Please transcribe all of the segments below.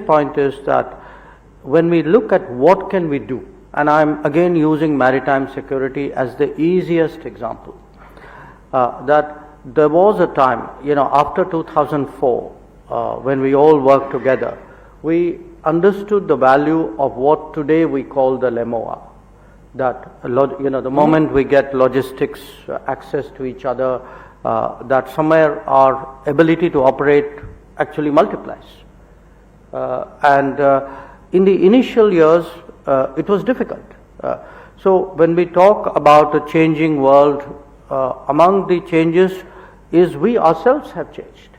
point is that when we look at what can we do, and I'm again using maritime security as the easiest example, that there was a time, after 2004, when we all worked together, we understood the value of what today we call the LMOA. That, the moment we get logistics access to each other, that somewhere our ability to operate actually multiplies. And in the initial years, it was difficult. So when we talk about a changing world, among the changes is we ourselves have changed.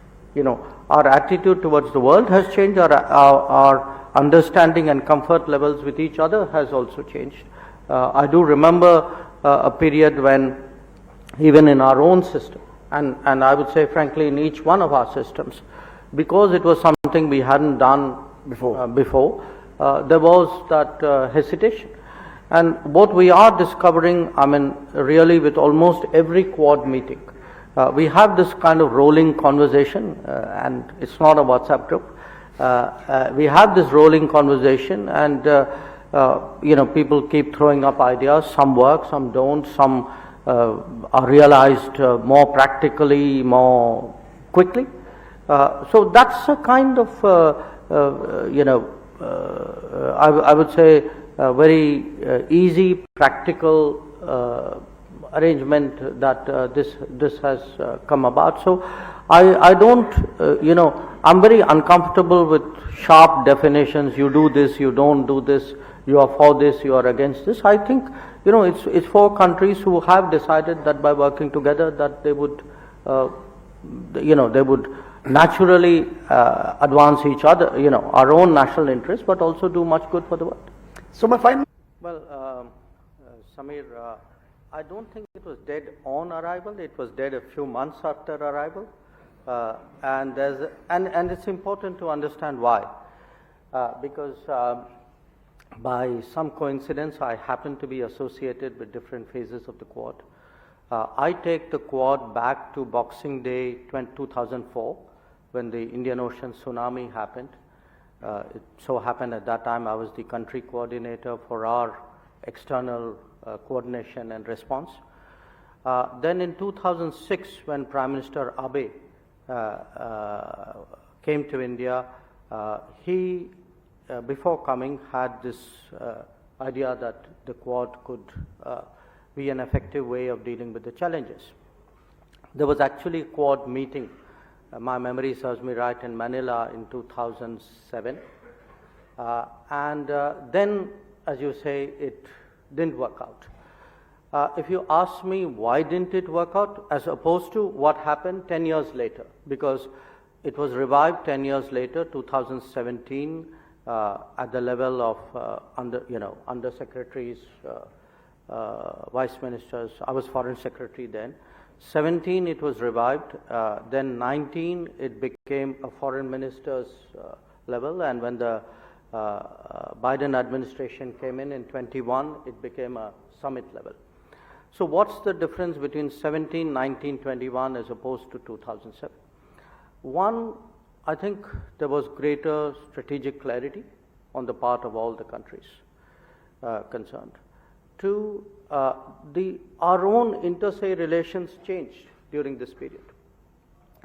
Our attitude towards the world has changed, our understanding and comfort levels with each other has also changed. I do remember a period when even in our own system, and I would say frankly in each one of our systems, because it was something we hadn't done before, there was that hesitation. And what we are discovering, really with almost every Quad meeting, we have this kind of rolling conversation, and it's not a WhatsApp group. We have this rolling conversation, and people keep throwing up ideas. Some work, some don't. Some are realized more practically, more quickly. So that's a kind of, I would say, a very easy, practical arrangement that this has come about. So I don't, I'm very uncomfortable with sharp definitions. You do this, you don't do this, you are for this, you are against this. I think, it's four countries who have decided that by working together that they would, they would naturally advance each other, our own national interests, but also do much good for the world. So my final... Well, Samir, I don't think it was dead on arrival. It was dead a few months after arrival, and it's important to understand why, because by some coincidence I happen to be associated with different phases of the Quad. I take the Quad back to Boxing Day 2004, when the Indian Ocean tsunami happened. It so happened at that time I was the country coordinator for our external coordination and response. Then in 2006, when Prime Minister Abe came to India, he, before coming, had this idea that the Quad could be an effective way of dealing with the challenges. There was actually a Quad meeting, my memory serves me right, in Manila in 2007. And then, as you say, it didn't work out. If you ask me why didn't it work out, as opposed to what happened 10 years later, because it was revived 10 years later, 2017, at the level of under secretaries, vice ministers. I was foreign secretary then. 17 it was revived, then 19 it became a foreign minister's level, and when the Biden administration came in 21, it became a summit level. So what's the difference between 17, 19, 21 as opposed to 2007? One, I think there was greater strategic clarity on the part of all the countries concerned. Two, our own inter-se relations changed during this period.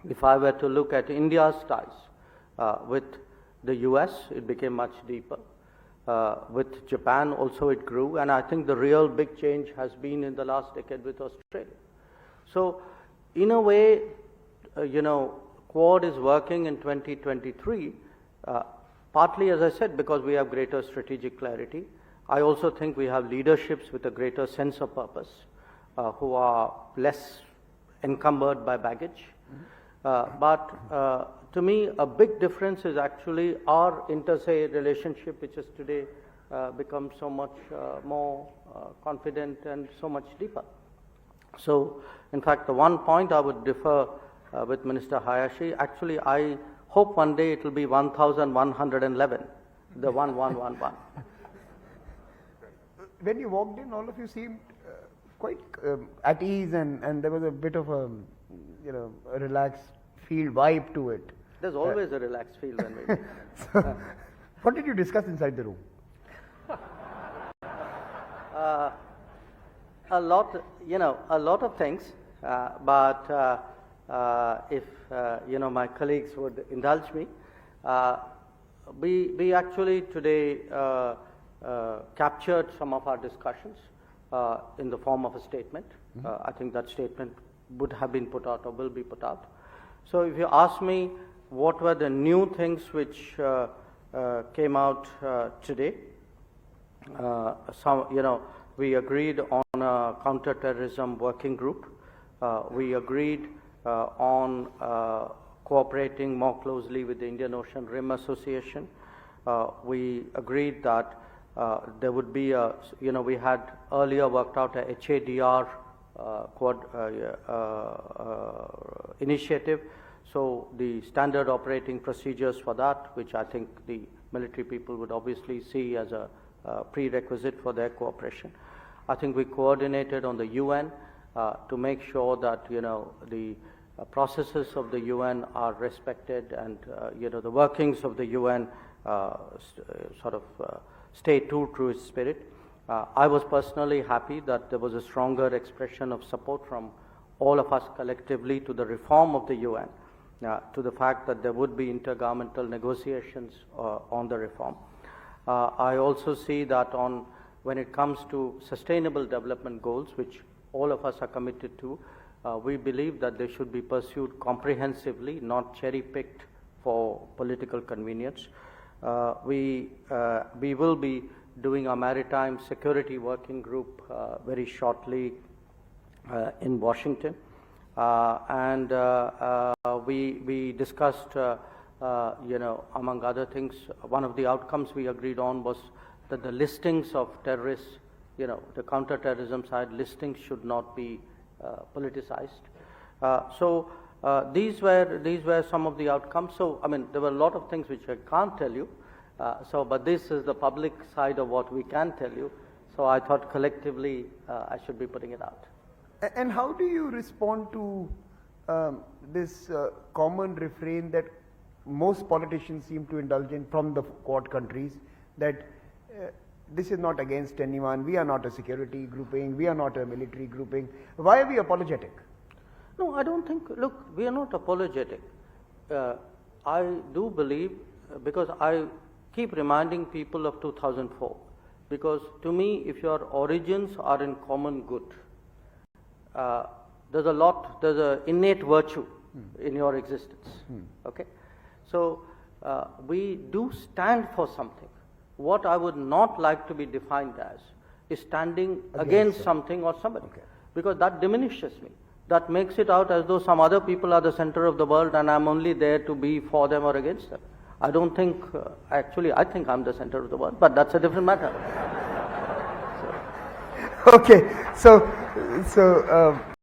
If I were to look at India's ties with the US, it became much deeper. With Japan also it grew, and I think the real big change has been in the last decade with Australia. So in a way, Quad is working in 2023, partly, as I said, because we have greater strategic clarity. I also think we have leaderships with a greater sense of purpose, who are less encumbered by baggage. But to me, a big difference is actually our inter-se relationship, which has today become so much more confident and so much deeper. So, in fact, the one point I would differ with Minister Hayashi, actually I hope one day it will be 1111, the 1111. When you walked in, all of you seemed quite at ease, and there was a bit of a relaxed field vibe to it. There's always a relaxed feel when we What did you discuss inside the room? A lot of things, but if my colleagues would indulge me, we actually today captured some of our discussions in the form of a statement. I think that statement would have been put out or will be put out. So if you ask me what were the new things which came out today, we agreed on a counter-terrorism working group. We agreed on cooperating more closely with the Indian Ocean Rim Association. We agreed that there would be we had earlier worked out a HADR initiative. So the standard operating procedures for that, which I think the military people would obviously see as a prerequisite for their cooperation. I think we coordinated on the UN to make sure that the processes of the UN are respected, and the workings of the UN stay true to its spirit. I was personally happy that there was a stronger expression of support from all of us collectively to the reform of the UN, to the fact that there would be intergovernmental negotiations on the reform. I also see that when it comes to sustainable development goals, which all of us are committed to, we believe that they should be pursued comprehensively, not cherry-picked for political convenience. We will be doing a Maritime Security Working Group very shortly in Washington. And we discussed, among other things, one of the outcomes we agreed on was that the listings of terrorists, the counter-terrorism side listings should not be politicized. So these were some of the outcomes. So I mean, there were a lot of things which I can't tell you. But this is the public side of what we can tell you. So I thought collectively I should be putting it out. And how do you respond to this common refrain that most politicians seem to indulge in from the Quad countries, that this is not against anyone, we are not a security grouping, we are not a military grouping. Why are we apologetic? No, I don't think, look, we are not apologetic. I do believe, because I keep reminding people of 2004, because to me, if your origins are in common good, there's an innate virtue in your existence. Okay, so we do stand for something. What I would not like to be defined as is standing against something or somebody, because that diminishes me. That makes it out as though some other people are the center of the world and I'm only there to be for them or against them. I don't think, actually, I think I'm the center of the world, but that's a different matter. Okay, so